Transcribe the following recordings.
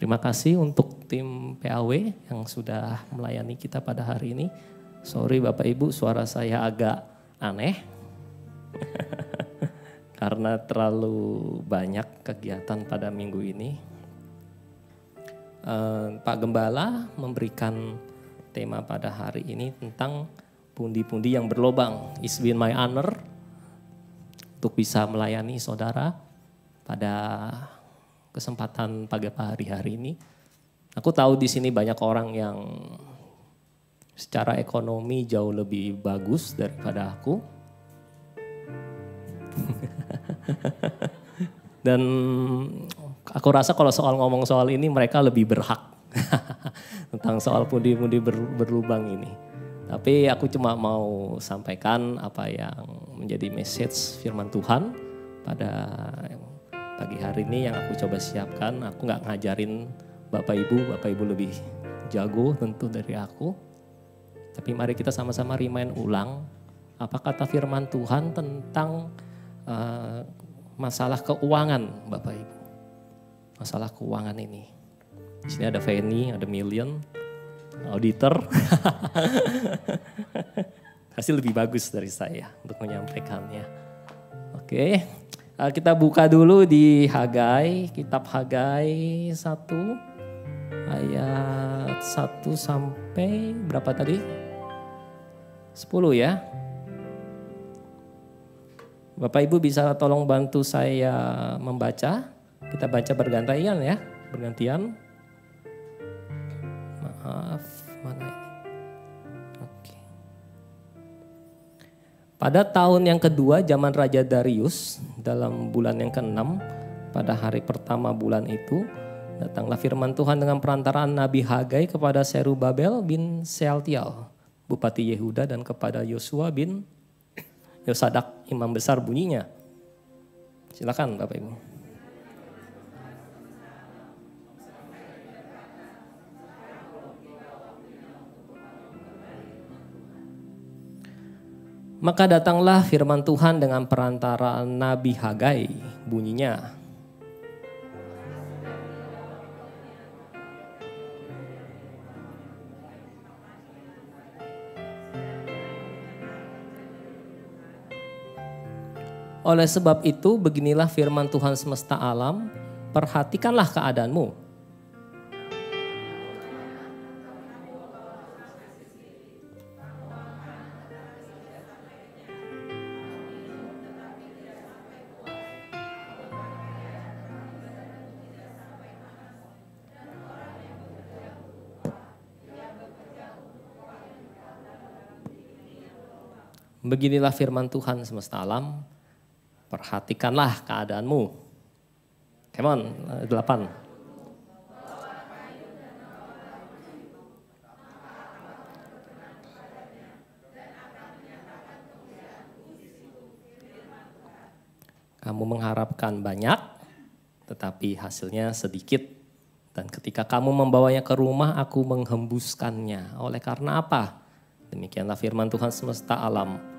Terima kasih untuk tim PAW yang sudah melayani kita pada hari ini. Sorry Bapak Ibu, suara saya agak aneh. Karena terlalu banyak kegiatan pada minggu ini. Pak Gembala memberikan tema pada hari ini tentang pundi-pundi yang berlobang. It's been my honor untuk bisa melayani saudara pada kesempatan pagi hari ini. Aku tahu di sini banyak orang yang secara ekonomi jauh lebih bagus daripada aku. Dan aku rasa kalau soal ngomong soal ini mereka lebih berhak tentang soal pundi-pundi berlubang ini. Tapi aku cuma mau sampaikan apa yang menjadi message firman Tuhan pada pagi hari ini yang aku coba siapkan. Aku gak ngajarin Bapak Ibu lebih jago tentu dari aku. Tapi mari kita sama-sama remind ulang apa kata firman Tuhan tentang masalah keuangan Bapak Ibu. Masalah keuangan ini. Di sini ada Fanny, ada Million, auditor. Pasti lebih bagus dari saya untuk menyampaikannya. Oke. Kita buka dulu di Hagai, kitab Hagai 1 ayat 1 sampai berapa tadi? 10 ya. Bapak Ibu bisa tolong bantu saya membaca. Kita baca bergantian ya, bergantian. Maaf, mana ini? Oke. Pada tahun yang kedua zaman Raja Darius, dalam bulan yang ke-6, pada hari pertama bulan itu, datanglah firman Tuhan dengan perantaraan Nabi Hagai kepada Serubabel bin Sealtiel, Bupati Yehuda, dan kepada Yosua bin Yosadak, imam besar, bunyinya. Silakan Bapak Ibu. Maka datanglah firman Tuhan dengan perantaraan Nabi Hagai, bunyinya. Oleh sebab itu beginilah firman Tuhan semesta alam, perhatikanlah keadaanmu. Beginilah firman Tuhan semesta alam, perhatikanlah keadaanmu. Come on, 8. Kamu mengharapkan banyak, tetapi hasilnya sedikit. Dan ketika kamu membawanya ke rumah, aku menghembuskannya. Oleh karena apa? Demikianlah firman Tuhan semesta alam.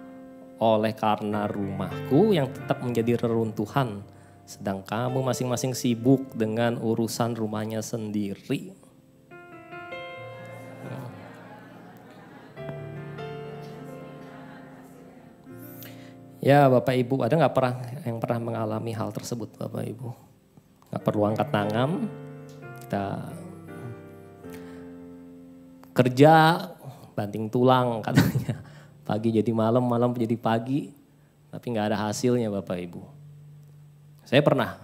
Oleh karena rumahku yang tetap menjadi reruntuhan, sedang kamu masing-masing sibuk dengan urusan rumahnya sendiri. Ya Bapak Ibu, ada gak yang pernah mengalami hal tersebut Bapak Ibu? Gak perlu angkat tangan, kita kerja banting tulang katanya. Pagi jadi malam, malam jadi pagi, tapi gak ada hasilnya Bapak Ibu. Saya pernah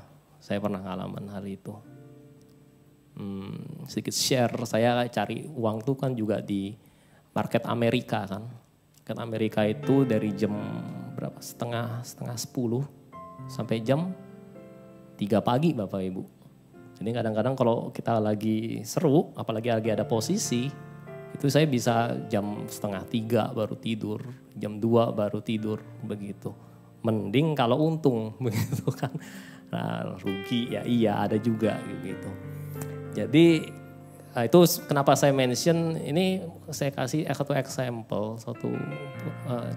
ngalamin hal itu. Sedikit share, saya cari uang tuh kan juga di market Amerika kan. Market Amerika itu dari jam berapa? Setengah 10 sampai jam 3 pagi Bapak Ibu. Jadi kadang-kadang kalau kita lagi seru, apalagi lagi ada posisi, itu saya bisa jam 2:30 baru tidur, jam 2 baru tidur begitu. Mending kalau untung begitu kan. Nah, rugi ya iya ada juga gitu. Jadi itu kenapa saya mention ini, saya kasih satu example, satu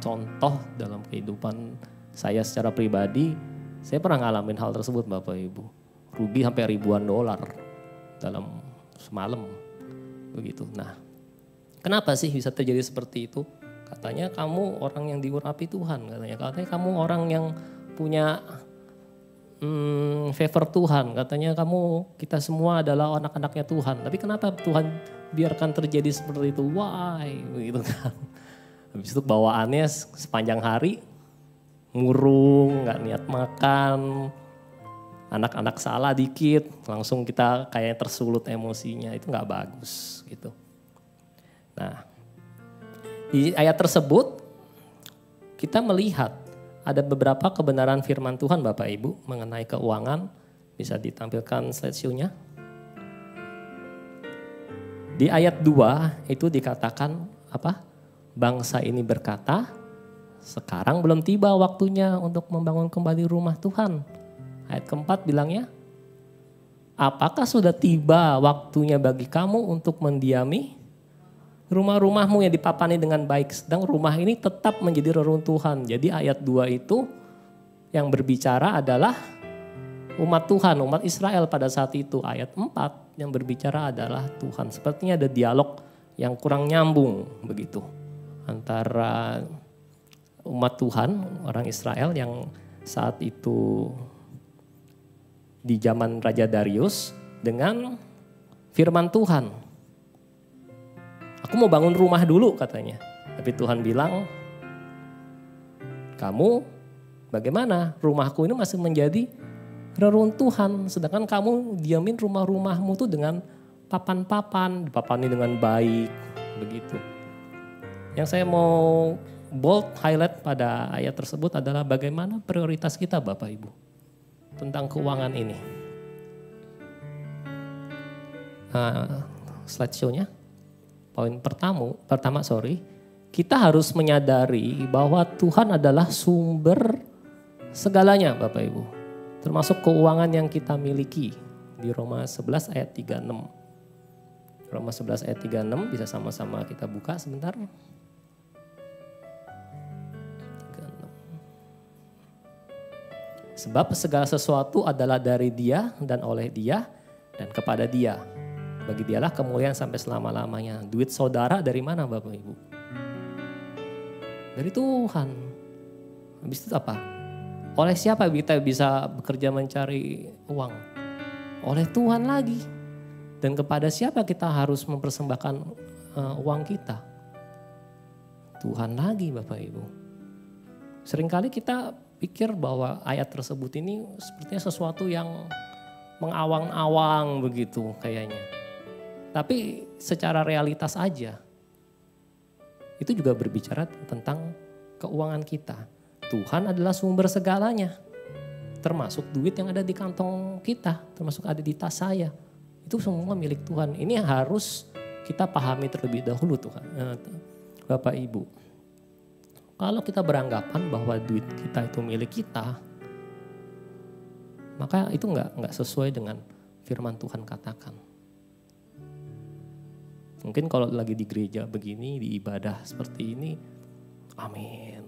contoh dalam kehidupan saya secara pribadi. Saya pernah ngalamin hal tersebut Bapak Ibu. Rugi sampai ribuan dolar dalam semalam. Begitu. Nah, kenapa sih bisa terjadi seperti itu? Katanya kamu orang yang diurapi Tuhan. Katanya kamu orang yang punya favor Tuhan. Katanya kita semua adalah anak-anaknya Tuhan. Tapi kenapa Tuhan biarkan terjadi seperti itu? Why? Begitu kan. Habis itu bawaannya sepanjang hari murung, gak niat makan. Anak-anak salah dikit, langsung kita kayak tersulut emosinya. Itu gak bagus gitu. Nah, di ayat tersebut kita melihat ada beberapa kebenaran firman Tuhan Bapak Ibu mengenai keuangan. Bisa ditampilkan slideshow-nya. Di ayat 2 itu dikatakan apa? Bangsa ini berkata, sekarang belum tiba waktunya untuk membangun kembali rumah Tuhan. Ayat keempat bilangnya, apakah sudah tiba waktunya bagi kamu untuk mendiami rumah-rumahmu yang dipapani dengan baik, sedang rumah ini tetap menjadi reruntuhan. Jadi ayat 2 itu yang berbicara adalah umat Tuhan, umat Israel pada saat itu. Ayat 4 yang berbicara adalah Tuhan. Sepertinya ada dialog yang kurang nyambung begitu. Antara umat Tuhan, orang Israel yang saat itu di zaman Raja Darius dengan firman Tuhan. Aku mau bangun rumah dulu katanya. Tapi Tuhan bilang, kamu bagaimana? Rumahku ini masih menjadi reruntuhan. Sedangkan kamu diamin rumah-rumahmu tuh dengan papan-papan. Dipapani dengan baik. Begitu. Yang saya mau bold highlight pada ayat tersebut adalah bagaimana prioritas kita Bapak Ibu. Tentang keuangan ini. Slideshow-nya. Poin pertama, kita harus menyadari bahwa Tuhan adalah sumber segalanya Bapak Ibu. Termasuk keuangan yang kita miliki di Roma 11 ayat 36. Roma 11 ayat 36 bisa sama-sama kita buka sebentar. 36. Sebab segala sesuatu adalah dari Dia dan oleh Dia dan kepada Dia. Bagi Dialah kemuliaan sampai selama-lamanya. Duit saudara dari mana Bapak Ibu? Dari Tuhan. Habis itu apa? Oleh siapa kita bisa bekerja mencari uang? Oleh Tuhan lagi. Dan kepada siapa kita harus mempersembahkan uang kita? Tuhan lagi Bapak Ibu. Seringkali kita pikir bahwa ayat tersebut ini sepertinya sesuatu yang mengawang-awang begitu kayaknya. Tapi secara realitas aja, itu juga berbicara tentang keuangan kita. Tuhan adalah sumber segalanya, termasuk duit yang ada di kantong kita, termasuk ada di tas saya. Itu semua milik Tuhan. Ini harus kita pahami terlebih dahulu Tuhan, Bapak Ibu. Kalau kita beranggapan bahwa duit kita itu milik kita, maka itu nggak sesuai dengan firman Tuhan katakan. Mungkin kalau lagi di gereja begini, di ibadah seperti ini, amin,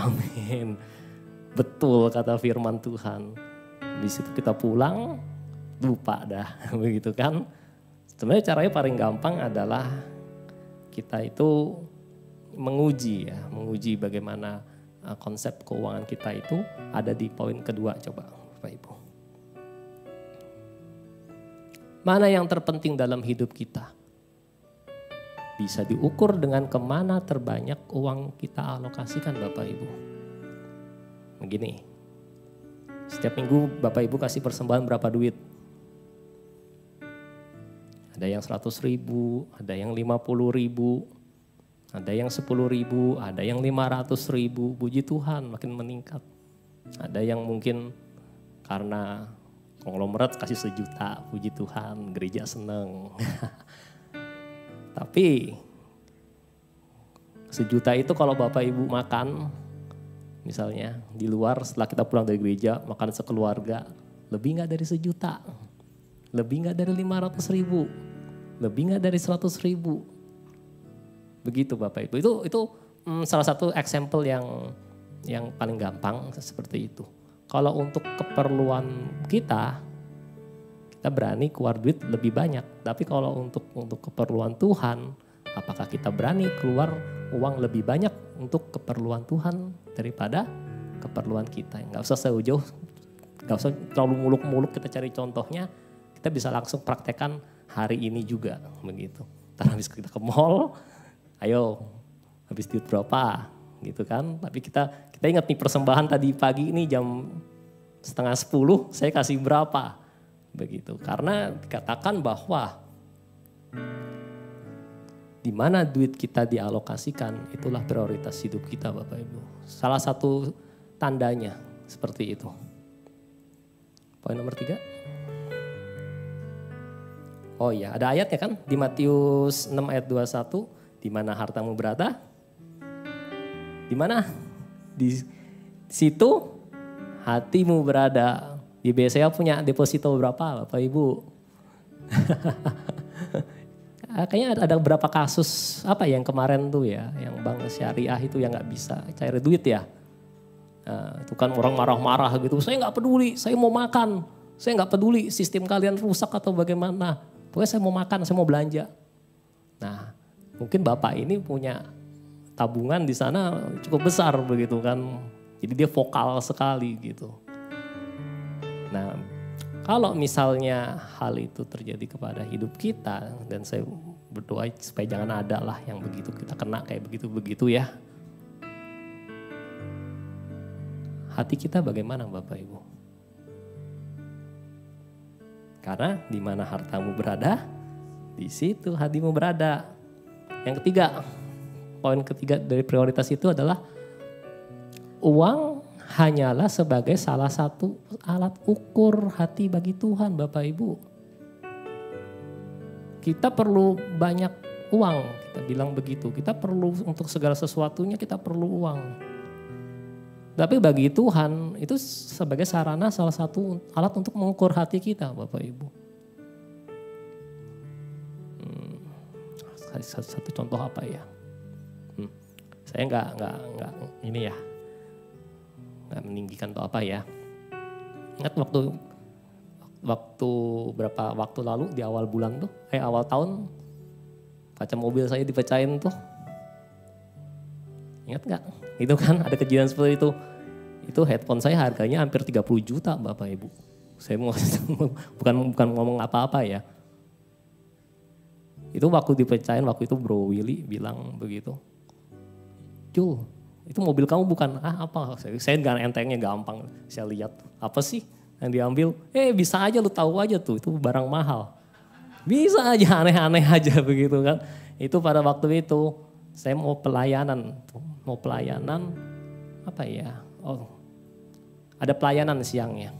amin. Betul kata firman Tuhan. Di situ kita pulang, lupa dah, begitu kan. Sebenarnya caranya paling gampang adalah kita itu menguji bagaimana konsep keuangan kita itu ada di poin kedua, coba Bapak Ibu. Mana yang terpenting dalam hidup kita? Bisa diukur dengan kemana terbanyak uang kita alokasikan Bapak Ibu. Begini, setiap minggu Bapak Ibu kasih persembahan berapa duit? Ada yang 100.000, ada yang 50.000, ada yang 10.000, ada yang 500.000. Puji Tuhan makin meningkat. Ada yang mungkin karena konglomerat kasih 1 juta, puji Tuhan, gereja seneng. Tapi 1 juta itu kalau Bapak Ibu makan misalnya di luar setelah kita pulang dari gereja makan sekeluarga, lebih gak dari 1 juta, lebih gak dari 500.000, lebih gak dari 100.000. Begitu Bapak Ibu, itu salah satu example yang paling gampang seperti itu. Kalau untuk keperluan kita kita berani keluar duit lebih banyak. Tapi kalau untuk keperluan Tuhan, apakah kita berani keluar uang lebih banyak untuk keperluan Tuhan daripada keperluan kita? Nggak usah jauh-jauh, nggak usah terlalu muluk-muluk kita cari contohnya. Kita bisa langsung praktekkan hari ini juga begitu. Ntar habis kita ke mall, ayo habis duit berapa gitu kan. Tapi kita ingat nih persembahan tadi pagi ini jam 9:30 saya kasih berapa begitu. Karena dikatakan bahwa di mana duit kita dialokasikan itulah prioritas hidup kita Bapak Ibu. Salah satu tandanya seperti itu. Poin nomor 3. Oh iya, ada ayatnya kan di Matius 6 ayat 21, di mana hartamu berada? Di mana? Di situ hatimu berada. Di BCA punya deposito berapa Bapak Ibu? Kayaknya ada berapa kasus apa yang kemarin tuh ya, yang bank syariah itu yang nggak bisa cair duit ya. Nah, itu kan orang marah-marah gitu, saya nggak peduli, saya mau makan, saya nggak peduli sistem kalian rusak atau bagaimana, pokoknya saya mau makan, saya mau belanja. Nah, mungkin bapak ini punya tabungan di sana cukup besar begitu kan, jadi dia vokal sekali gitu. Nah, kalau misalnya hal itu terjadi kepada hidup kita, dan saya berdoa supaya jangan ada lah yang begitu kita kena kayak begitu-begitu ya. Hati kita bagaimana Bapak Ibu? Karena di mana hartamu berada, di situ hatimu berada. Yang ketiga, poin ketiga dari prioritas itu adalah uang hanyalah sebagai salah satu alat ukur hati bagi Tuhan Bapak Ibu. Kita perlu banyak uang, kita bilang begitu. Kita perlu untuk segala sesuatunya kita perlu uang. Tapi bagi Tuhan itu sebagai sarana salah satu alat untuk mengukur hati kita Bapak Ibu. Satu contoh apa ya? Saya nggak ini ya. Nggak meninggikan atau apa ya. Ingat waktu berapa waktu lalu di awal bulan tuh, awal tahun kaca mobil saya dipecahin tuh. Ingat nggak? Itu kan ada kejadian seperti itu. Itu headphone saya harganya hampir 30 juta Bapak Ibu. Saya bukan ngomong apa-apa ya. Itu waktu dipecahin, waktu itu Bro Willy bilang begitu. Jul, itu mobil kamu bukan apa? Saya nggak entengnya gampang. Saya lihat apa sih yang diambil? Bisa aja lu tahu aja tuh itu barang mahal. Bisa aja aneh-aneh aja begitu kan. Itu pada waktu itu saya mau pelayanan apa ya? Oh, ada pelayanan siangnya.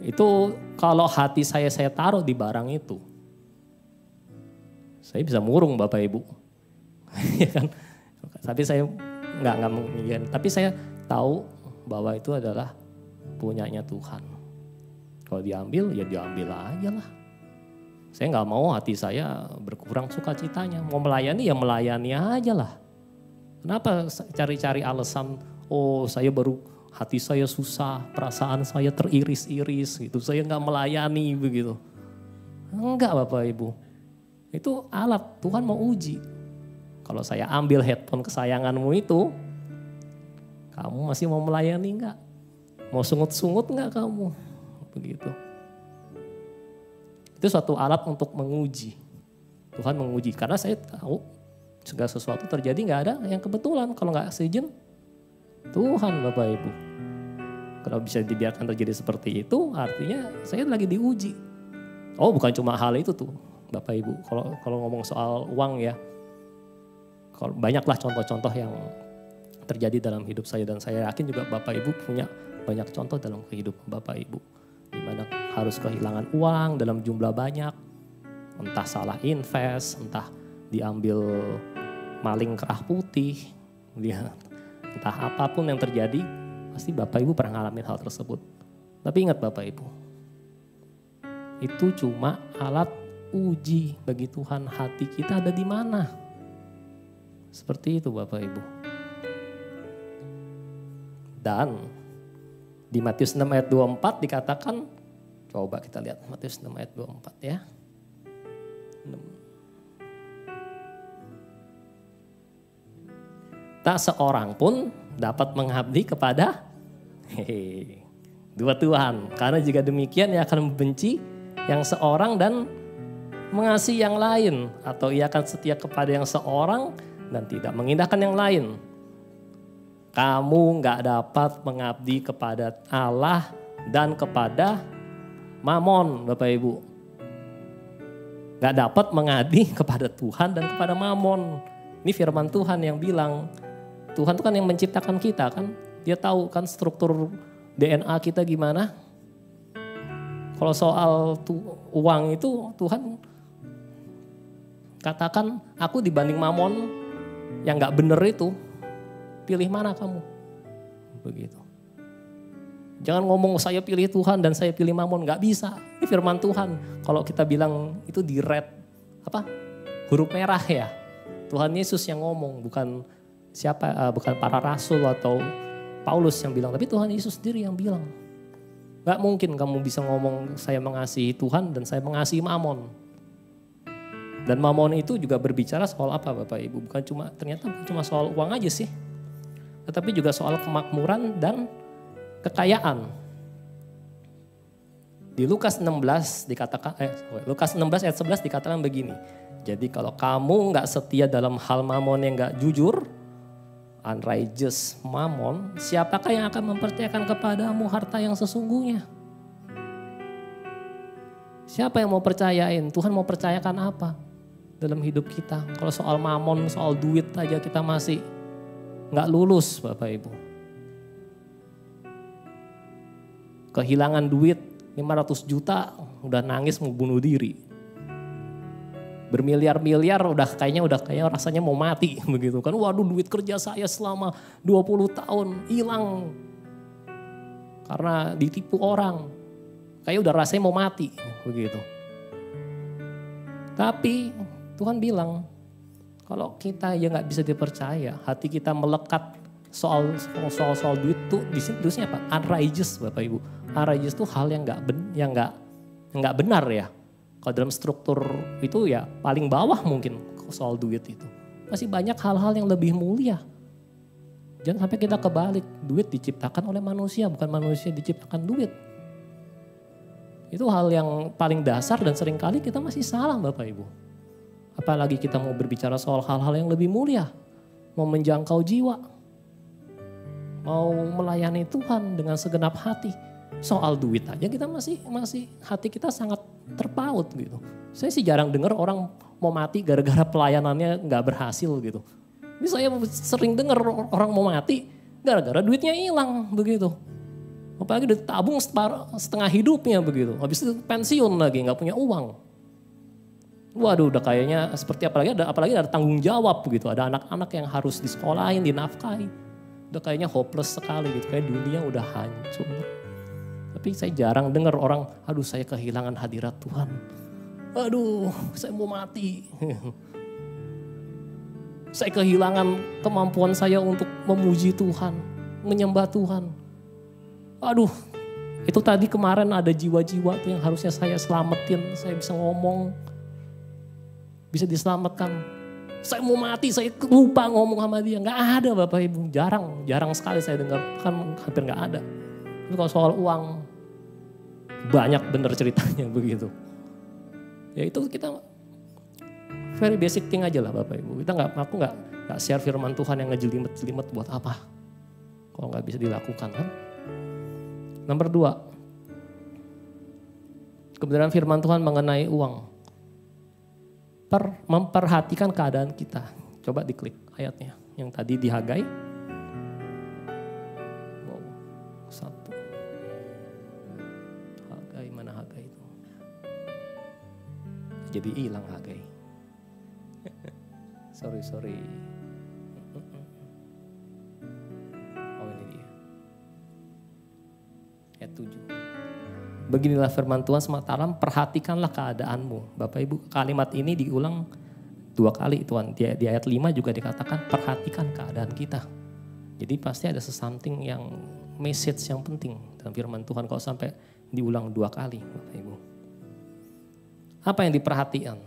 Itu kalau hati saya taruh di barang itu, saya bisa murung Bapak Ibu. Ya kan? Tapi saya nggak menginginkan. Tapi saya tahu bahwa itu adalah punyanya Tuhan. Kalau diambil ya diambil aja lah. Saya nggak mau hati saya berkurang sukacitanya. Mau melayani ya melayani aja lah. Kenapa cari-cari alasan? Oh saya baru hati saya susah, perasaan saya teriris-iris gitu. Saya nggak melayani begitu. Enggak Bapak Ibu. Itu alat Tuhan mau uji. Kalau saya ambil headphone kesayanganmu itu, kamu masih mau melayani enggak? Mau sungut-sungut enggak kamu? Begitu. Itu suatu alat untuk menguji. Tuhan menguji. Karena saya tahu segala sesuatu terjadi enggak ada yang kebetulan. Kalau enggak seizin Tuhan Bapak Ibu. Kalau bisa dibiarkan terjadi seperti itu artinya saya lagi diuji. Oh bukan cuma hal itu tuh Bapak Ibu. Kalau ngomong soal uang ya. Banyaklah contoh-contoh yang terjadi dalam hidup saya dan saya yakin juga Bapak Ibu punya banyak contoh dalam kehidupan Bapak Ibu. Di mana harus kehilangan uang dalam jumlah banyak, entah salah invest, entah diambil maling kerah putih, entah apapun yang terjadi, pasti Bapak Ibu pernah ngalamin hal tersebut. Tapi ingat Bapak Ibu, itu cuma alat uji bagi Tuhan hati kita ada di mana. Seperti itu Bapak Ibu. Dan di Matius 6 ayat 24 dikatakan Coba kita lihat Matius 6 ayat 24 ya. 6. Tak seorang pun dapat mengabdi kepada dua Tuhan. Karena jika demikian ia akan membenci yang seorang dan mengasihi yang lain. Atau ia akan setia kepada yang seorang dan tidak mengindahkan yang lain. Kamu gak dapat mengabdi kepada Allah dan kepada Mamon, Bapak Ibu. Gak dapat mengabdi kepada Tuhan dan kepada Mamon. Ini firman Tuhan yang bilang. Tuhan itu kan yang menciptakan kita kan. Dia tahu kan struktur DNA kita gimana. Kalau soal uang itu Tuhan katakan aku dibanding Mamon yang gak bener itu. Pilih mana kamu? Begitu. Jangan ngomong saya pilih Tuhan dan saya pilih Mamon. Gak bisa. Ini firman Tuhan. Kalau kita bilang itu di red huruf merah ya. Tuhan Yesus yang ngomong bukan bukan para rasul atau Paulus yang bilang, tapi Tuhan Yesus sendiri yang bilang. Gak mungkin kamu bisa ngomong saya mengasihi Tuhan dan saya mengasihi Mamon. Dan Mamon itu juga berbicara soal apa Bapak Ibu? Ternyata bukan cuma soal uang aja sih. Tetapi juga soal kemakmuran dan kekayaan. Di Lukas 16 dikatakan, Lukas 16 ayat 11 dikatakan begini. Jadi kalau kamu gak setia dalam hal Mamon yang gak jujur, unrighteous Mamon, siapakah yang akan mempercayakan kepadamu harta yang sesungguhnya? Siapa yang mau percayain? Tuhan mau percayakan apa dalam hidup kita? Kalau soal Mamon, soal duit aja kita masih gak lulus Bapak Ibu. Kehilangan duit 500 juta udah nangis mau bunuh diri. Bermiliar-miliar udah kayaknya rasanya mau mati begitu kan. Waduh duit kerja saya selama 20 tahun hilang. Karena ditipu orang. Kayak udah rasanya mau mati begitu. Tapi Tuhan bilang kalau kita ya gak bisa dipercaya, hati kita melekat soal duit tuh di sini tulisnya apa? Unrighteous Bapak Ibu. Unrighteous itu hal yang nggak benar ya. Kalau dalam struktur itu ya paling bawah mungkin soal duit itu. Masih banyak hal-hal yang lebih mulia. Jangan sampai kita kebalik. Duit diciptakan oleh manusia, bukan manusia diciptakan duit. Itu hal yang paling dasar dan seringkali kita masih salah Bapak Ibu. Apalagi kita mau berbicara soal hal-hal yang lebih mulia. Mau menjangkau jiwa. Mau melayani Tuhan dengan segenap hati. Soal duit aja kita masih hati kita sangat terpaut gitu. Saya sih jarang dengar orang mau mati gara-gara pelayanannya nggak berhasil gitu. Ini saya sering dengar orang mau mati gara-gara duitnya hilang begitu. Apalagi udah tabung setengah hidupnya begitu. Habis itu pensiun lagi nggak punya uang. Waduh udah kayaknya seperti apalagi ada tanggung jawab begitu. Ada anak-anak yang harus disekolahin, dinafkahi. Udah kayaknya hopeless sekali gitu. Kayak dunia udah hancur. Tapi saya jarang dengar orang, aduh saya kehilangan hadirat Tuhan. Aduh saya mau mati. Saya kehilangan kemampuan saya untuk memuji Tuhan, menyembah Tuhan. Aduh itu tadi kemarin ada jiwa-jiwa tuh yang harusnya saya selamatin, saya bisa ngomong, bisa diselamatkan. Saya mau mati, saya lupa ngomong sama dia. Gak ada Bapak Ibu, jarang sekali saya dengar, kan hampir gak ada. Tapi kalau soal uang, banyak bener ceritanya begitu. Ya itu kita very basic thing aja lah Bapak Ibu. Aku nggak share firman Tuhan yang ngejelimet-jelimet buat apa? Kalau nggak bisa dilakukan kan. Nomor 2. Kebenaran firman Tuhan mengenai uang. Memperhatikan keadaan kita. Coba diklik ayatnya. Yang tadi di Hagai. Wow, 1. Mana Hagai itu? Jadi hilang Hagai. sorry. Oh ini dia. Ayat 7. Beginilah firman Tuhan sementara perhatikanlah keadaanmu. Bapak Ibu kalimat ini diulang 2 kali Tuhan. Di ayat 5 juga dikatakan perhatikan keadaan kita. Jadi pasti ada something yang message yang penting dalam firman Tuhan. Kalau sampai diulang 2 kali Bapak Ibu. Apa yang diperhatikan?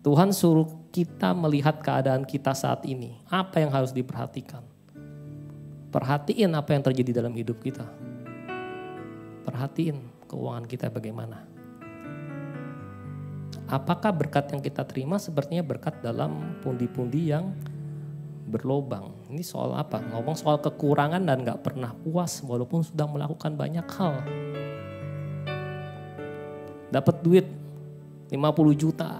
Tuhan suruh kita melihat keadaan kita saat ini. Apa yang harus diperhatikan? Perhatiin apa yang terjadi dalam hidup kita. Perhatiin keuangan kita bagaimana. Apakah berkat yang kita terima sepertinya berkat dalam pundi-pundi yang berlobang. Ini soal apa? Ngomong soal kekurangan dan gak pernah puas walaupun sudah melakukan banyak hal. Dapat duit 50 juta,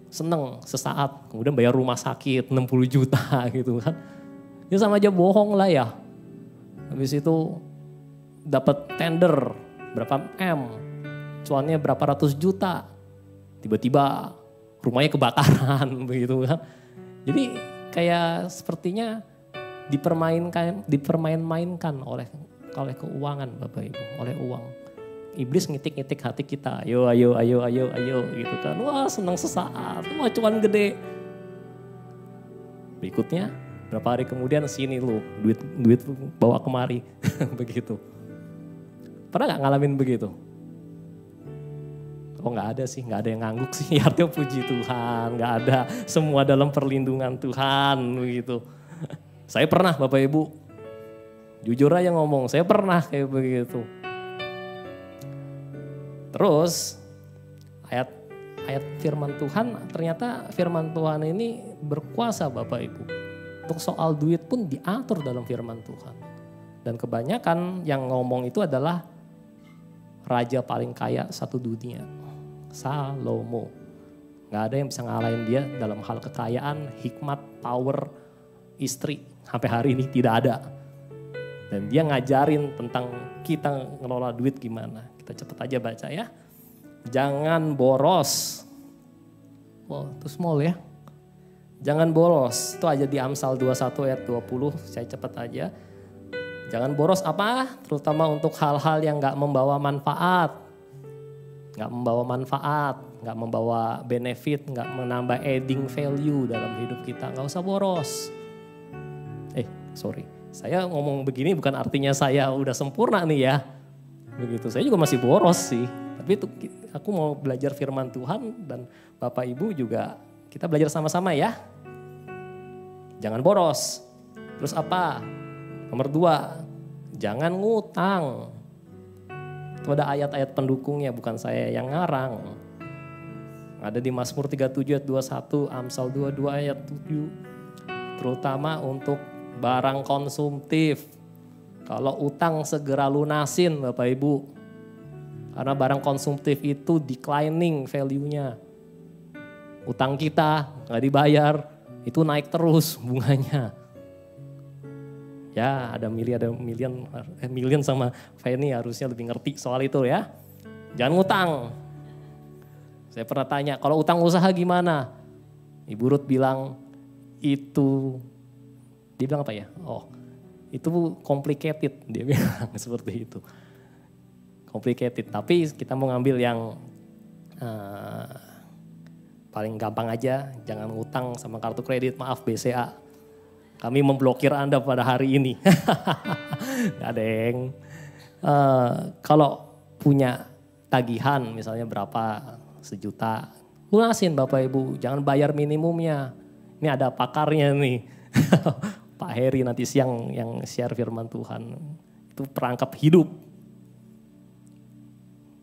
seneng sesaat, kemudian bayar rumah sakit 60 juta gitu kan. Ya sama aja bohong lah ya. Habis itu dapat tender berapa M, cuannya berapa ratus juta, tiba-tiba rumahnya kebakaran begitu kan. Jadi kayak sepertinya dipermain-mainkan oleh keuangan Bapak Ibu, oleh uang. Iblis ngitik-ngitik hati kita, ayo gitu kan. Wah senang sesaat, wah cuan gede. Berikutnya berapa hari kemudian sini lu, duit bawa kemari, begitu. Pernah gak ngalamin begitu? Oh gak ada sih, gak ada yang ngangguk sih, artinya puji Tuhan, gak ada, semua dalam perlindungan Tuhan begitu. Saya pernah Bapak Ibu, jujur aja ngomong, saya pernah kayak begitu. Terus ayat firman Tuhan, ternyata firman Tuhan ini berkuasa Bapak Ibu. Untuk soal duit pun diatur dalam firman Tuhan. Dan kebanyakan yang ngomong itu adalah raja paling kaya satu dunia. Salomo. Gak ada yang bisa ngalahin dia dalam hal kekayaan, hikmat, power, istri. Sampai hari ini tidak ada. Dan dia ngajarin tentang kita ngelola duit gimana. Kita cepet aja baca ya. Jangan boros. Oh, itu small ya. Jangan boros. Itu aja di Amsal 21 ayat 20. Saya cepet aja. Jangan boros apa? Terutama untuk hal-hal yang gak membawa manfaat. Gak membawa manfaat, gak membawa benefit, gak menambah adding value dalam hidup kita. Gak usah boros. Sorry, saya ngomong begini bukan artinya saya udah sempurna nih ya. Begitu, saya juga masih boros sih. Tapi itu, aku mau belajar firman Tuhan dan Bapak Ibu juga kita belajar sama-sama ya. Jangan boros. Terus apa? Nomor 2, jangan ngutang. Itu ada ayat-ayat pendukungnya, bukan saya yang ngarang. Ada di Mazmur 37 ayat 21, Amsal 22 ayat 7. Terutama untuk barang konsumtif. Kalau utang segera lunasin Bapak Ibu. Karena barang konsumtif itu declining value-nya. Utang kita gak dibayar, itu naik terus bunganya. Ya ada million sama Fanny harusnya lebih ngerti soal itu ya. Jangan ngutang. Saya pernah tanya, kalau utang usaha gimana? Ibu Ruth bilang, dia bilang apa ya? Oh, itu complicated, dia bilang seperti itu. Complicated, tapi kita mau ngambil yang paling gampang aja, jangan ngutang sama kartu kredit, maaf BCA. Kami memblokir Anda pada hari ini. Gak ada yang, kalau punya tagihan misalnya berapa, 1 juta, lunasin Bapak Ibu, jangan bayar minimumnya. Ini ada pakarnya nih, Pak Heri nanti siang yang share firman Tuhan. Itu perangkap hidup.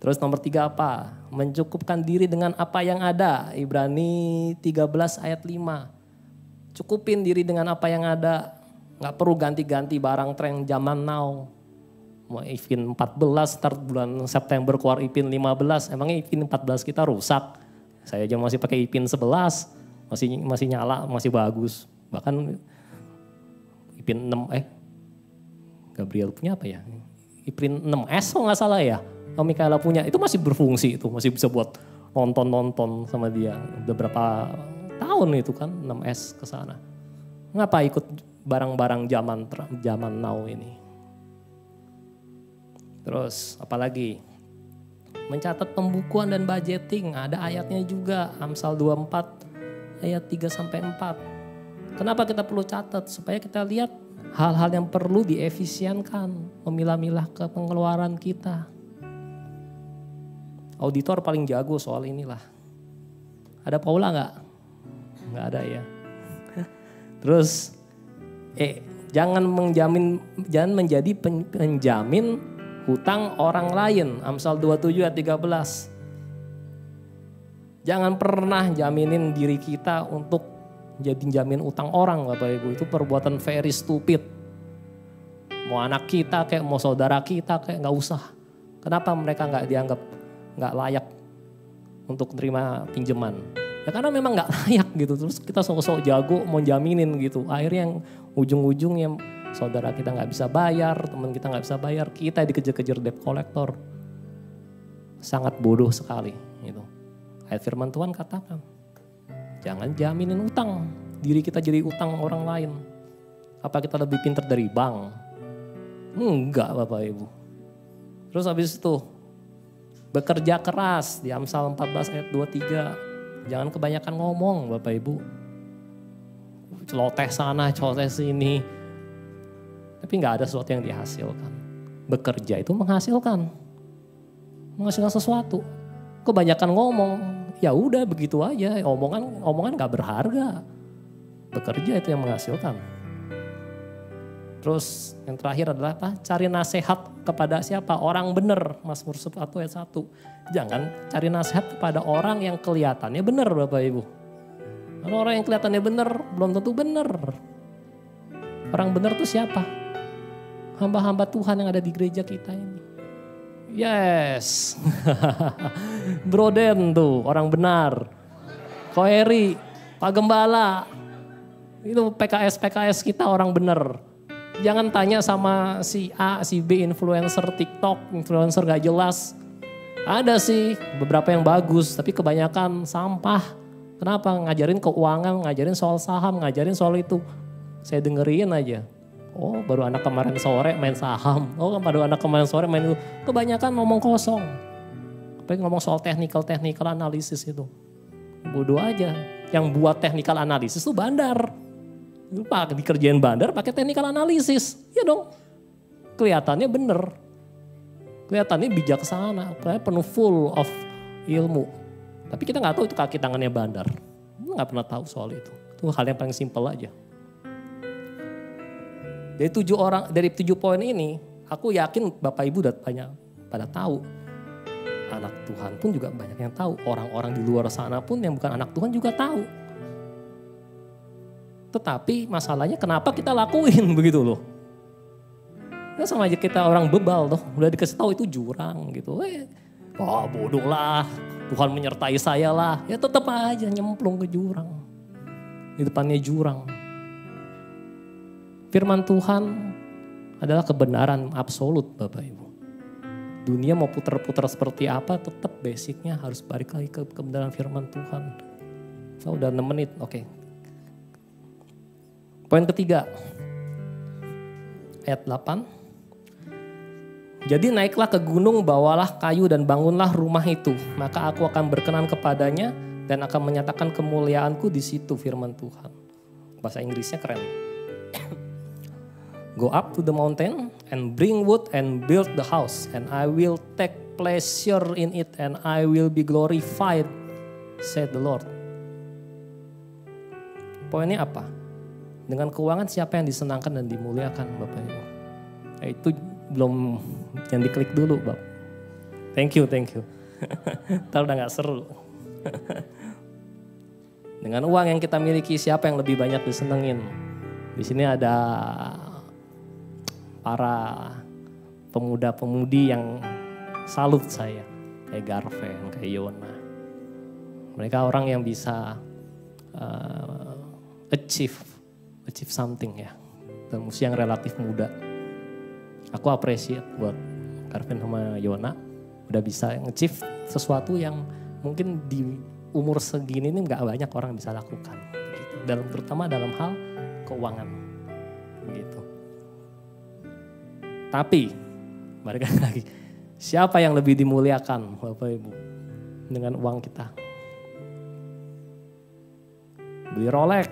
Terus nomor 3 apa? Mencukupkan diri dengan apa yang ada. Ibrani 13 ayat 5. Cukupin diri dengan apa yang ada. Gak perlu ganti-ganti barang tren zaman now. Mau IPin 14, start bulan September keluar IPin 15. Emangnya IPin 14 kita rusak? Saya aja masih pakai IPin 11. Masih nyala, masih bagus. Bahkan IPin 6, Gabriel punya apa ya? IPin 6S kalau gak salah ya. Kalau Mikaela punya, itu masih berfungsi, itu masih bisa buat nonton sama dia. Udah berapa tahun itu kan 6S ke sana. Ngapa ikut barang-barang zaman now ini? Terus apalagi? Mencatat pembukuan dan budgeting, ada ayatnya juga, Amsal 24 ayat 3-4. Kenapa kita perlu catat? Supaya kita lihat hal-hal yang perlu diefisienkan, memilah-milah ke pengeluaran kita. auditor paling jago soal inilah. Ada Paula nggak? Nggak ada ya. Terus, jangan menjadi penjamin hutang orang lain. Amsal 27 ayat 13. Jangan pernah jaminin diri kita untuk jadi jamin utang orang, Bapak Ibu. Itu perbuatan very stupid. Mau anak kita kayak mau saudara kita kayak nggak usah. Kenapa mereka nggak dianggap nggak layak untuk terima pinjaman? Ya karena memang nggak layak gitu. Terus kita sok-sok jago mau jaminin gitu. Akhirnya yang ujung-ujungnya saudara kita nggak bisa bayar, teman kita nggak bisa bayar, kita dikejar-kejar debt collector. Sangat bodoh sekali gitu. Ayat firman Tuhan katakan, jangan jaminin utang. Diri kita jadi utang orang lain. Apa kita lebih pintar dari bank? Enggak Bapak Ibu. Terus habis itu, bekerja keras di Amsal 14 ayat 23. Jangan kebanyakan ngomong Bapak Ibu. Celoteh sana, celoteh sini. Tapi gak ada sesuatu yang dihasilkan. Bekerja itu menghasilkan. Menghasilkan sesuatu. Kebanyakan ngomong, ya udah begitu aja. Omongan gak berharga. Bekerja itu yang menghasilkan. Terus yang terakhir adalah apa? Cari nasihat kepada siapa? Orang benar. Mazmur 1 ayat 1. Jangan cari nasihat kepada orang yang kelihatannya benar Bapak Ibu. Karena orang yang kelihatannya benar belum tentu benar. Orang benar itu siapa? Hamba-hamba Tuhan yang ada di gereja kita ini. Yes. Bro Den tuh orang benar. Ko Heri, Pak Gembala. Itu PKS kita orang benar. Jangan tanya sama si A, si B, influencer TikTok, influencer gak jelas. Ada sih beberapa yang bagus, tapi kebanyakan sampah. Kenapa? Ngajarin keuangan, ngajarin soal saham, ngajarin soal itu. Saya dengerin aja. Oh baru anak kemarin sore main saham. Oh baru anak kemarin sore main itu. Kebanyakan ngomong kosong. Apalagi ngomong soal technical analisis itu. Bodoh aja. Yang buat technical analisis itu bandar. Pak dikerjain bandar pakai technical analisis. Ya dong. Kelihatannya bener. Kelihatannya bijaksana. Penuh full of ilmu. Tapi kita gak tahu itu kaki tangannya bandar. Kita gak pernah tahu soal itu. Itu hal yang paling simpel aja. Dari 7 poin ini, aku yakin Bapak Ibu udah pada tahu. Anak Tuhan pun juga banyak yang tahu. Orang-orang di luar sana pun yang bukan anak Tuhan juga tahu. Tetapi masalahnya kenapa kita lakuin begitu loh. Ya sama aja kita orang bebal tuh. Udah dikasih tahu itu jurang gitu. Bodoh lah. Tuhan menyertai saya lah. Ya tetap aja nyemplung ke jurang. Di depannya jurang. Firman Tuhan adalah kebenaran absolut Bapak Ibu. Dunia mau putar-putar seperti apa tetap basicnya harus balik lagi ke kebenaran firman Tuhan. So, udah 6 menit, oke. Poin ketiga, ayat 8. Jadi naiklah ke gunung, bawalah kayu dan bangunlah rumah itu. Maka aku akan berkenan kepadanya dan akan menyatakan kemuliaanku di situ firman Tuhan. Bahasa Inggrisnya keren. Go up to the mountain and bring wood and build the house. And I will take pleasure in it and I will be glorified, said the Lord. Poinnya apa? Dengan keuangan siapa yang disenangkan dan dimuliakan Bapak Ibu? Itu belum yang diklik dulu Bapak. Thank you. Ntar udah gak seru. Dengan uang yang kita miliki siapa yang lebih banyak disenengin? Di sini ada para pemuda-pemudi yang salut saya. Kayak Garven, kayak Yona. Mereka orang yang bisa achieve something ya. Dan usia yang relatif muda. Aku appreciate buat Garven sama Yona. Udah bisa achieve sesuatu yang mungkin di umur segini ini gak banyak orang bisa lakukan. Gitu. Terutama dalam hal keuangan. Gitu. Tapi, balik lagi, siapa yang lebih dimuliakan Bapak Ibu dengan uang kita? Beli Rolex,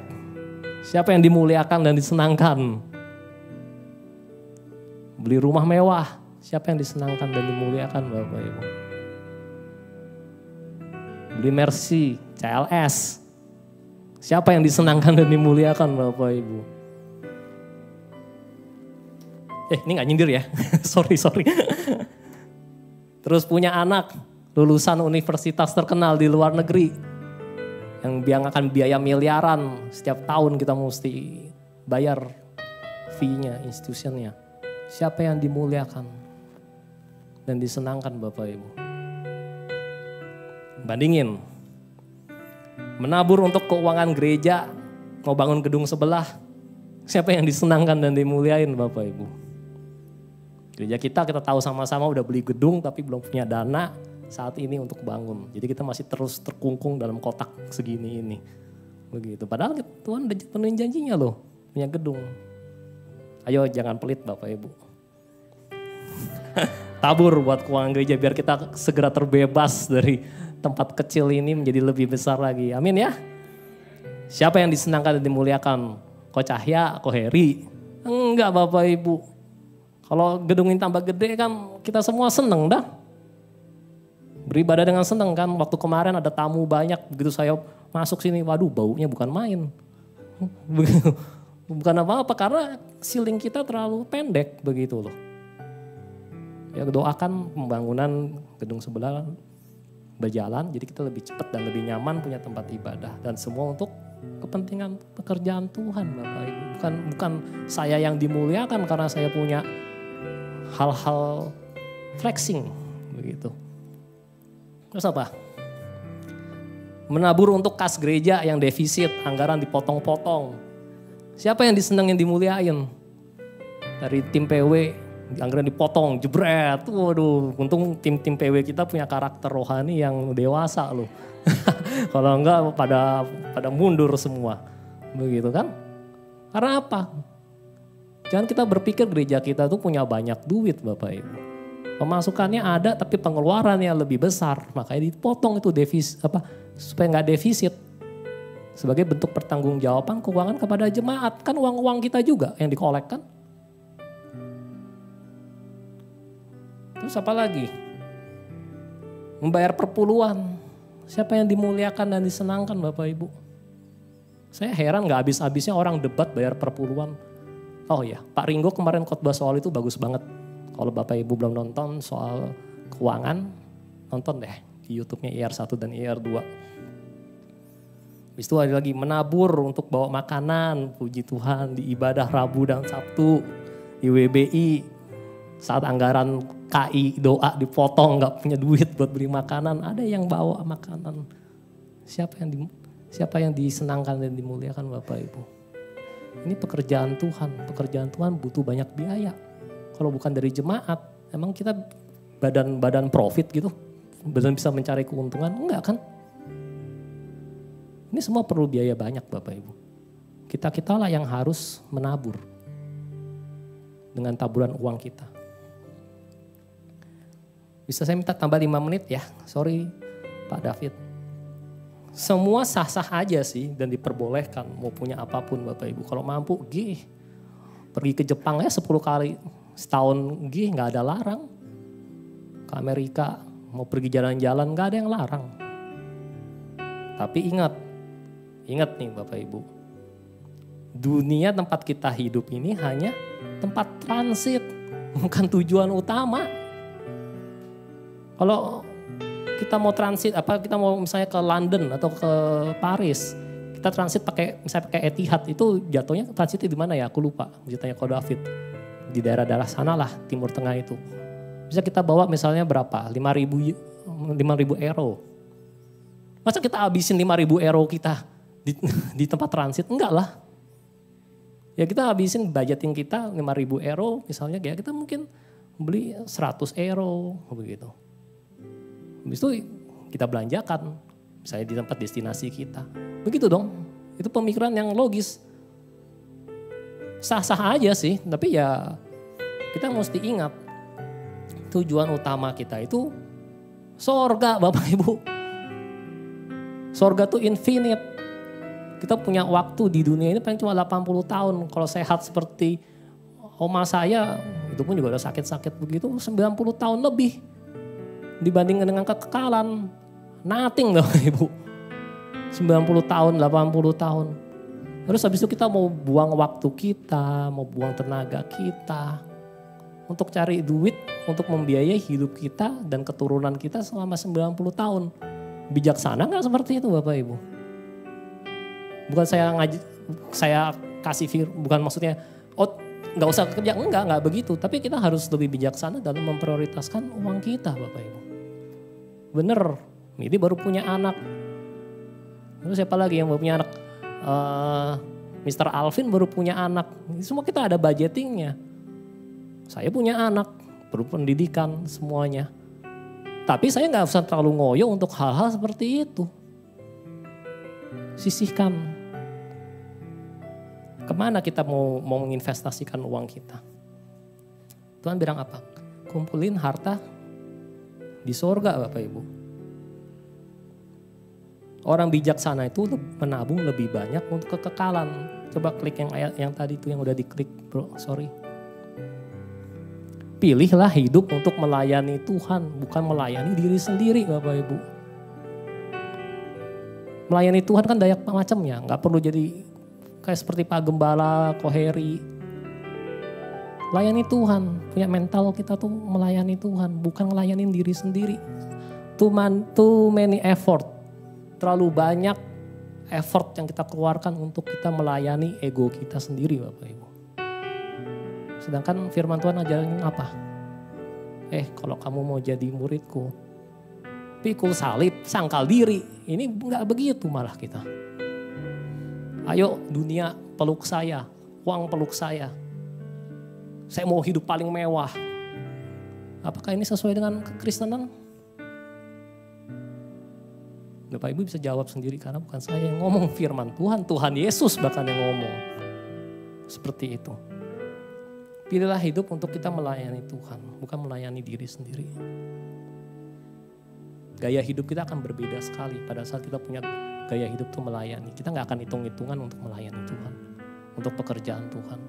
siapa yang dimuliakan dan disenangkan? Beli rumah mewah, siapa yang disenangkan dan dimuliakan Bapak Ibu? beli Mercy, CLS. Siapa yang disenangkan dan dimuliakan Bapak Ibu? Ini gak nyindir ya, sorry. Terus punya anak, lulusan universitas terkenal di luar negeri. Yang akan biaya miliaran, setiap tahun kita mesti bayar fee-nya, institutionnya. Siapa yang dimuliakan dan disenangkan Bapak Ibu? Bandingin, menabur untuk keuangan gereja, mau bangun gedung sebelah, siapa yang disenangkan dan dimuliain Bapak Ibu? Gereja kita tahu sama-sama udah beli gedung tapi belum punya dana saat ini untuk bangun. Jadi kita masih terus terkungkung dalam kotak segini ini. Begitu. Padahal Tuhan udah penuhin janjinya loh, punya gedung. Ayo jangan pelit Bapak Ibu. Tabur buat keuangan gereja biar kita segera terbebas dari tempat kecil ini menjadi lebih besar lagi. Amin ya. Siapa yang disenangkan dan dimuliakan? Ko Cahya, Ko Heri? Enggak Bapak Ibu. Kalau gedung ini tambah gede kan kita semua seneng dah. Beribadah dengan seneng kan. Waktu kemarin ada tamu banyak, begitu saya masuk sini, waduh baunya bukan main. Bukan apa-apa karena ceiling kita terlalu pendek begitu loh. Ya doakan pembangunan gedung sebelah berjalan, jadi kita lebih cepat dan lebih nyaman punya tempat ibadah. Dan semua untuk kepentingan pekerjaan Tuhan Bapak Ibu. Bukan saya yang dimuliakan karena saya punya hal-hal flexing begitu. Terus apa? Menabur untuk kas gereja yang defisit, anggaran dipotong-potong. Siapa yang disenengin dimuliain? Dari tim PW, anggaran dipotong, jebret. Waduh, untung tim PW kita punya karakter rohani yang dewasa loh. Kalau enggak pada mundur semua. Begitu kan? Karena apa? Jangan kita berpikir gereja kita tuh punya banyak duit Bapak Ibu. Pemasukannya ada tapi pengeluarannya lebih besar. Makanya dipotong itu supaya nggak defisit. Sebagai bentuk pertanggungjawaban keuangan kepada jemaat. Kan uang-uang kita juga yang dikolekkan. Terus apa lagi? Membayar perpuluhan. Siapa yang dimuliakan dan disenangkan Bapak Ibu? Saya heran gak habis-habisnya orang debat bayar perpuluhan. Oh ya, Pak Ringo kemarin khotbah soal itu bagus banget. Kalau Bapak Ibu belum nonton soal keuangan, nonton deh di YouTube-nya IR1 dan IR2. Habis itu ada lagi menabur untuk bawa makanan, puji Tuhan di ibadah Rabu dan Sabtu, di WBI. Saat anggaran KI doa dipotong gak punya duit buat beli makanan, ada yang bawa makanan. Siapa yang disenangkan dan dimuliakan Bapak Ibu? Ini pekerjaan Tuhan butuh banyak biaya. Kalau bukan dari jemaat, emang kita badan profit gitu, badan bisa mencari keuntungan? Enggak kan? Ini semua perlu biaya banyak Bapak Ibu. Kita lah yang harus menabur dengan taburan uang kita. Bisa saya minta tambah 5 menit ya? Sorry Pak David. Semua sah-sah aja sih dan diperbolehkan mau punya apapun Bapak Ibu. Kalau mampu pergi ke Jepang ya 10 kali setahun gak ada larang. Ke Amerika mau pergi jalan-jalan gak ada yang larang. Tapi ingat nih Bapak Ibu. Dunia tempat kita hidup ini hanya tempat transit, bukan tujuan utama. Kalau kita mau transit, kita mau misalnya ke London atau ke Paris, kita transit pakai Etihad, itu jatuhnya transitnya di mana ya? Aku lupa. Bisa tanya ke David. Di daerah-daerah sana lah, Timur Tengah itu. Bisa kita bawa misalnya berapa? 5.000 euro. Masa kita habisin 5.000 euro kita di tempat transit? Enggak lah. Ya kita habisin budgeting kita 5.000 euro misalnya, ya kita mungkin beli 100 euro begitu. Habis itu kita belanjakan, misalnya di tempat destinasi kita. Begitu dong, itu pemikiran yang logis. Sah-sah aja sih, tapi ya kita mesti ingat tujuan utama kita itu sorga Bapak Ibu. Sorga tuh infinite. Kita punya waktu di dunia ini paling cuma 80 tahun. Kalau sehat seperti oma saya, itu pun juga udah sakit-sakit begitu, 90 tahun lebih. Dibandingkan dengan kekekalan, Nothing loh Ibu. 90 tahun, 80 tahun. Terus habis itu kita mau buang waktu kita, mau buang tenaga kita. Untuk cari duit, untuk membiayai hidup kita dan keturunan kita selama 90 tahun. Bijaksana gak seperti itu Bapak Ibu? Bukan saya kasih, bukan maksudnya, gak usah kerja, enggak begitu. Tapi kita harus lebih bijaksana dalam memprioritaskan uang kita Bapak Ibu. Bener, ini baru punya anak. Terus siapa lagi yang baru punya anak? Mr. Alvin baru punya anak. Semua kita ada budgetingnya. Saya punya anak, perlu pendidikan semuanya. Tapi saya gak usah terlalu ngoyo untuk hal-hal seperti itu. Sisihkan. Kemana kita mau menginvestasikan uang kita? Tuhan bilang apa? Kumpulin harta di sorga Bapak Ibu. Orang bijaksana itu menabung lebih banyak untuk kekekalan. Coba klik yang ayat yang tadi itu yang udah diklik bro, sorry. Pilihlah hidup untuk melayani Tuhan, bukan melayani diri sendiri Bapak Ibu. Melayani Tuhan kan banyak macamnya, gak perlu jadi kayak seperti Pak Gembala, Koheri. Layani Tuhan, punya mental kita tuh melayani Tuhan, bukan melayani diri sendiri. Too many effort. Terlalu banyak effort yang kita keluarkan untuk kita melayani ego kita sendiri Bapak Ibu. Sedangkan firman Tuhan ajarin apa? Kalau kamu mau jadi muridku, pikul salib, sangkal diri. Ini enggak begitu malah kita. Ayo dunia peluk saya, uang peluk saya. Saya mau hidup paling mewah. Apakah ini sesuai dengan kekristenan? Bapak Ibu bisa jawab sendiri karena bukan saya yang ngomong, firman Tuhan. Tuhan Yesus bahkan yang ngomong. Seperti itu. Pilihlah hidup untuk kita melayani Tuhan, bukan melayani diri sendiri. Gaya hidup kita akan berbeda sekali pada saat kita punya gaya hidup itu melayani. Kita gak akan hitung-hitungan untuk melayani Tuhan, untuk pekerjaan Tuhan.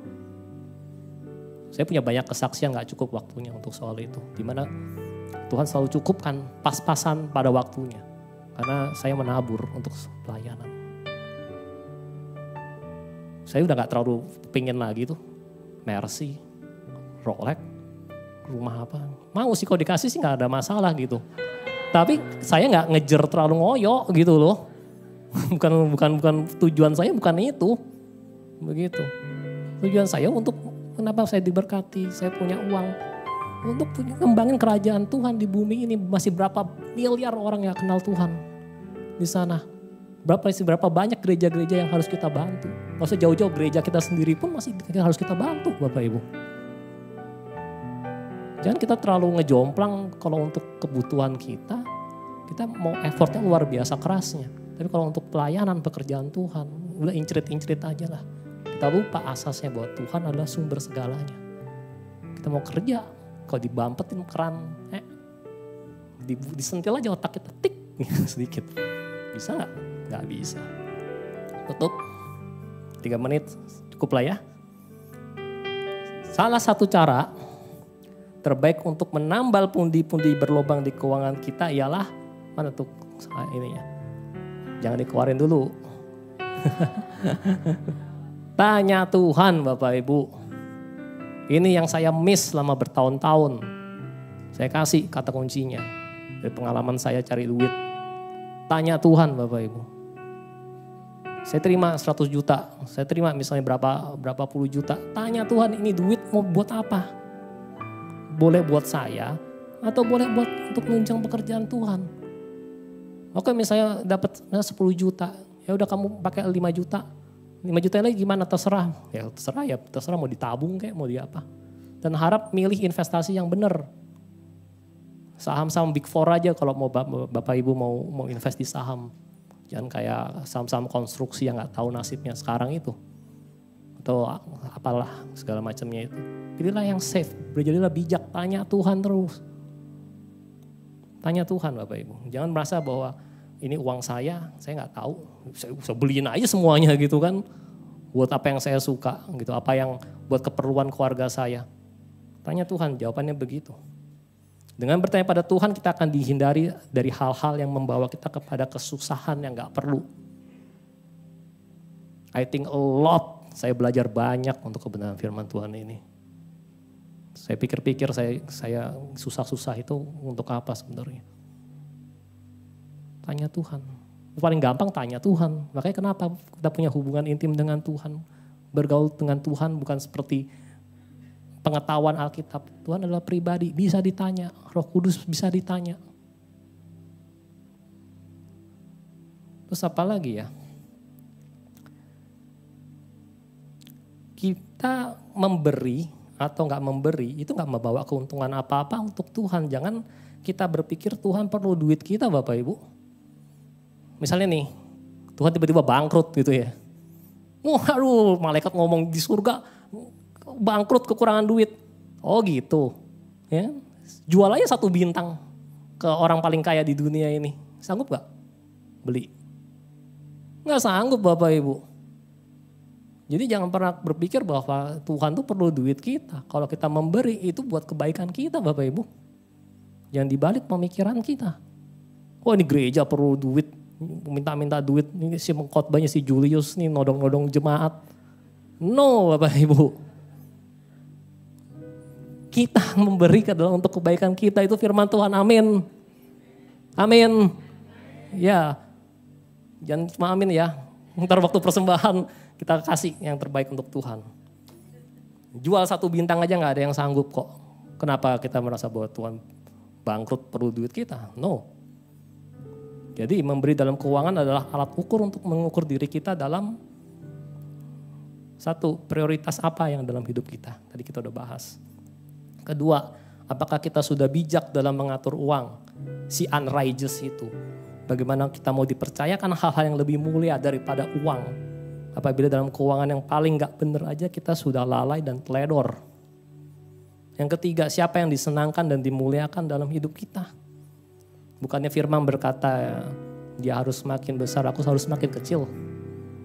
Saya punya banyak kesaksian gak cukup waktunya untuk soal itu. Dimana Tuhan selalu cukupkan pas-pasan pada waktunya. Karena saya menabur untuk pelayanan. Saya udah gak terlalu pengen lagi tuh. Mercy, Rolex, rumah apa. Mau sih kalau dikasih sih gak ada masalah gitu. Tapi saya gak ngejer terlalu ngoyo gitu loh. Bukan tujuan saya bukan itu. Begitu. Tujuan saya untuk kenapa saya diberkati, saya punya uang. Untuk ngembangin kerajaan Tuhan di bumi ini. Masih berapa miliar orang yang kenal Tuhan di sana. Berapa banyak gereja-gereja yang harus kita bantu. Gak usah jauh-jauh, gereja kita sendiri pun masih harus kita bantu Bapak Ibu. Jangan kita terlalu ngejomplang kalau untuk kebutuhan kita mau effortnya luar biasa kerasnya. Tapi kalau untuk pelayanan pekerjaan Tuhan, udah incrit-incrit aja lah. Kita lupa asasnya bahwa Tuhan adalah sumber segalanya. Kita mau kerja, kalau dibampetin keran, disentil aja otak kita, tik sedikit. Bisa gak? Gak bisa. Tutup. 3 menit cukup lah ya. Salah satu cara terbaik untuk menambal pundi-pundi berlobang di keuangan kita ialah, mana tuh ini ya. Jangan dikeluarin dulu. Tanya Tuhan Bapak Ibu. Ini yang saya miss selama bertahun-tahun. Saya kasih kata kuncinya. Dari pengalaman saya cari duit. Tanya Tuhan Bapak Ibu. Saya terima 100 juta. Saya terima misalnya berapa puluh juta. Tanya Tuhan, ini duit mau buat apa? Boleh buat saya atau boleh buat untuk menunjang pekerjaan Tuhan. Oke, misalnya dapat 10 juta. Ya udah kamu pakai 5 juta. 5 juta lagi gimana, terserah. Ya terserah mau ditabung kayak mau di apa. Dan harap milih investasi yang benar. Saham-saham Big Four aja kalau mau Bapak Ibu mau invest di saham. Jangan kayak saham-saham konstruksi yang gak tahu nasibnya sekarang itu. Atau apalah segala macamnya itu. Pilihlah yang safe, berjadilah bijak, tanya Tuhan terus. Tanya Tuhan Bapak Ibu. Jangan merasa bahwa ini uang saya gak tahu. Saya beliin aja semuanya gitu kan. Buat apa yang saya suka gitu, apa yang buat keperluan keluarga saya. Tanya Tuhan, jawabannya begitu. Dengan bertanya pada Tuhan kita akan dihindari dari hal-hal yang membawa kita kepada kesusahan yang gak perlu. I think a lot, saya belajar banyak untuk kebenaran firman Tuhan ini. Saya pikir-pikir saya susah-susah itu untuk apa sebenarnya. Tanya Tuhan. Paling gampang tanya Tuhan. Makanya kenapa kita punya hubungan intim dengan Tuhan. Bergaul dengan Tuhan bukan seperti pengetahuan Alkitab. Tuhan adalah pribadi, bisa ditanya. Roh Kudus bisa ditanya. Terus apa lagi ya? Kita memberi atau nggak memberi itu nggak membawa keuntungan apa-apa untuk Tuhan. Jangan kita berpikir Tuhan perlu duit kita Bapak Ibu. Misalnya nih, Tuhan tiba-tiba bangkrut gitu ya. Waduh, malaikat ngomong di surga, bangkrut kekurangan duit. Oh gitu. Ya. Jual aja 1 bintang ke orang paling kaya di dunia ini. Sanggup gak? Beli. Gak sanggup Bapak Ibu. Jadi jangan pernah berpikir bahwa Tuhan tuh perlu duit kita. Kalau kita memberi itu buat kebaikan kita Bapak Ibu. Jangan dibalik pemikiran kita. Oh ini gereja perlu duit, minta-minta duit. Ini si mengkhotbahnya si Julius nih nodong-nodong jemaat. No Bapak Ibu. Kita memberi adalah untuk kebaikan kita, itu firman Tuhan, amin. Amin. Ya, jangan cuma amin ya. Ntar waktu persembahan kita kasih yang terbaik untuk Tuhan. Jual 1 bintang aja gak ada yang sanggup kok. Kenapa kita merasa bahwa Tuhan bangkrut perlu duit kita? No. Jadi memberi dalam keuangan adalah alat ukur untuk mengukur diri kita dalam satu, prioritas apa yang dalam hidup kita. Tadi kita udah bahas. Kedua, apakah kita sudah bijak dalam mengatur uang? Si unrighteous itu. Bagaimana kita mau dipercayakan hal-hal yang lebih mulia daripada uang. Apabila dalam keuangan yang paling gak bener aja kita sudah lalai dan teledor. Yang ketiga, siapa yang disenangkan dan dimuliakan dalam hidup kita? Bukannya firman berkata, dia harus semakin besar, aku harus semakin kecil.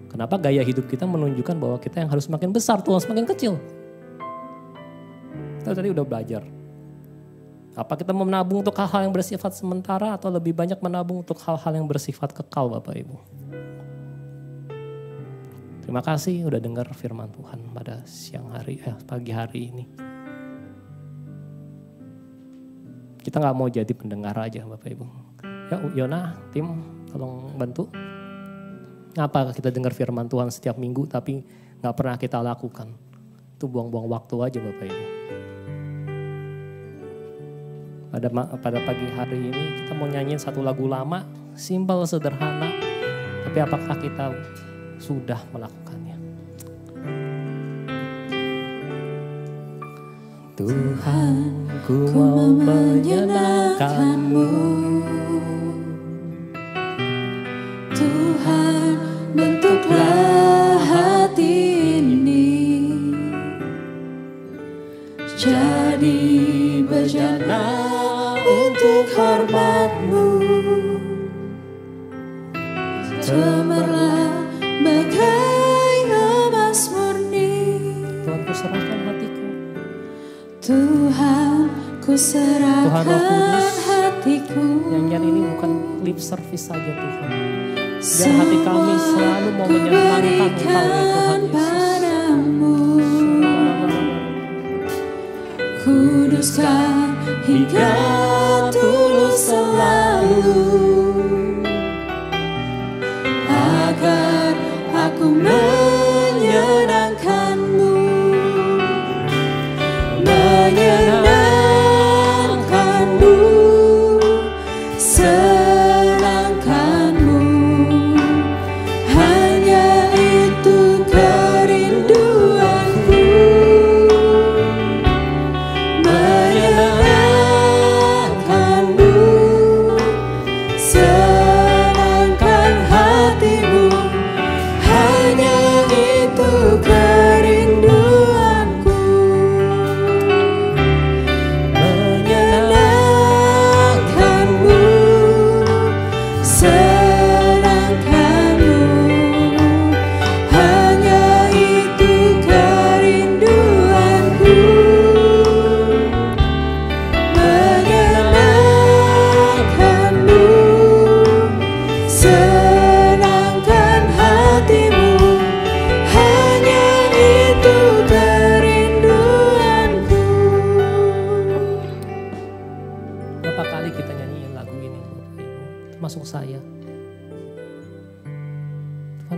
Kenapa gaya hidup kita menunjukkan bahwa kita yang harus semakin besar, Tuhan semakin kecil? Kita tadi udah belajar. Apa kita mau menabung untuk hal-hal yang bersifat sementara atau lebih banyak menabung untuk hal-hal yang bersifat kekal Bapak Ibu? Terima kasih udah dengar firman Tuhan pada pagi hari ini. Kita gak mau jadi pendengar aja Bapak Ibu. Ya Yona, tim tolong bantu. Ngapa kita dengar firman Tuhan setiap minggu tapi gak pernah kita lakukan? Itu buang-buang waktu aja Bapak Ibu. Pada pagi hari ini kita mau nyanyiin satu lagu lama, simpel, sederhana. Tapi apakah kita sudah melakukannya? Tuhan, ku mau menyenangkan-Mu. Tuhan, bentuklah hati ini jadi bejana untuk hormat-Mu. Cemerlang bagai emas murni. Tuhan, ku serahkan hatiku. Tuhan, ku serahkan Tuhan, hatiku. Nyanyian ini bukan lip service saja Tuhan. Dan hati kami selalu mau menyenangkan Engkau ya Tuhan Yesus. Kuduskan hingga tulus selalu, agar aku menyenangkan-Mu. Menyenangkan-Mu, senangkan-Mu, hanya itu kerinduanku. Menyenangkan-Mu, senangkan hati-Mu, hanya itu kerinduanku.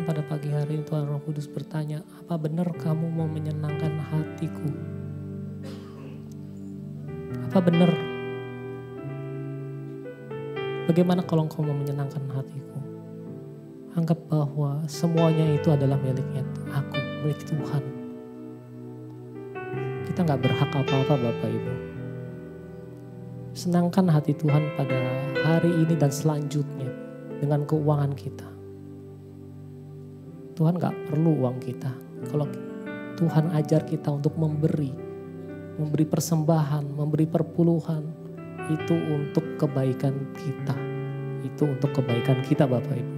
pada pagi hari ini Tuhan Roh Kudus bertanya, apa benar kamu mau menyenangkan hatiku? Apa benar? Bagaimana kalau engkau mau menyenangkan hatiku? Anggap bahwa semuanya itu adalah miliknya aku, milik Tuhan. Kita gak berhak apa-apa Bapak Ibu. Senangkan hati Tuhan pada hari ini dan selanjutnya dengan keuangan kita. Tuhan gak perlu uang kita. Kalau Tuhan ajar kita untuk memberi persembahan, memberi perpuluhan, itu untuk kebaikan kita. Itu untuk kebaikan kita Bapak Ibu.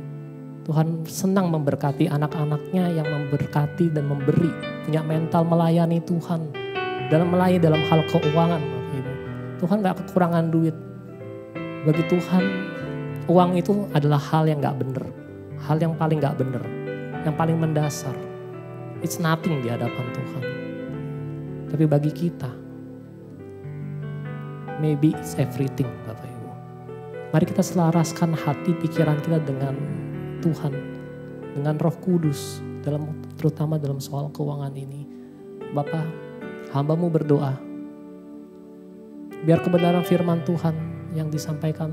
Tuhan senang memberkati anak-anaknya yang memberkati dan memberi. Punya mental melayani Tuhan. Melayani dalam hal keuangan Bapak Ibu. Tuhan gak kekurangan duit. Bagi Tuhan uang itu adalah hal yang gak benar. Hal yang paling gak benar. Yang paling mendasar. It's nothing di hadapan Tuhan. Tapi bagi kita, maybe it's everything Bapak Ibu. Mari kita selaraskan hati pikiran kita dengan Tuhan. Dengan Roh Kudus. Terutama dalam soal keuangan ini. Bapa, hamba-Mu berdoa. Biar kebenaran firman Tuhan yang disampaikan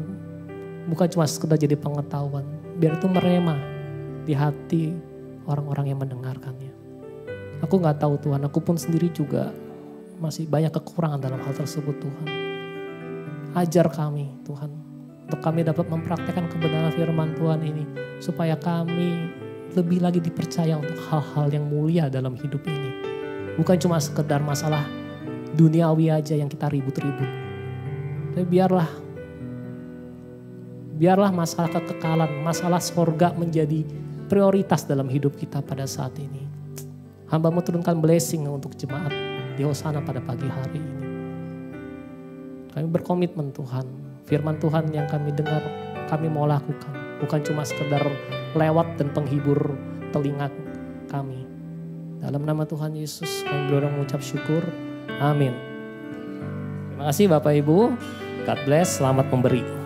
bukan cuma sekedar jadi pengetahuan. Biar itu merema di hati orang-orang yang mendengarkannya. Aku gak tahu Tuhan, aku pun sendiri juga masih banyak kekurangan dalam hal tersebut Tuhan. Ajar kami Tuhan, untuk kami dapat mempraktekkan kebenaran firman Tuhan ini. Supaya kami lebih lagi dipercaya untuk hal-hal yang mulia dalam hidup ini. Bukan cuma sekedar masalah duniawi aja yang kita ribut-ribut. Tapi biarlah masalah kekekalan, masalah sorga menjadi prioritas dalam hidup kita pada saat ini. Hamba-Mu turunkan blessing untuk jemaat di Hosana pada pagi hari ini. Kami berkomitmen Tuhan, firman Tuhan yang kami dengar, kami mau lakukan. Bukan cuma sekedar lewat dan penghibur telinga kami. Dalam nama Tuhan Yesus kami berdoa mengucap syukur. Amin. Terima kasih Bapak Ibu. God bless, selamat memberi.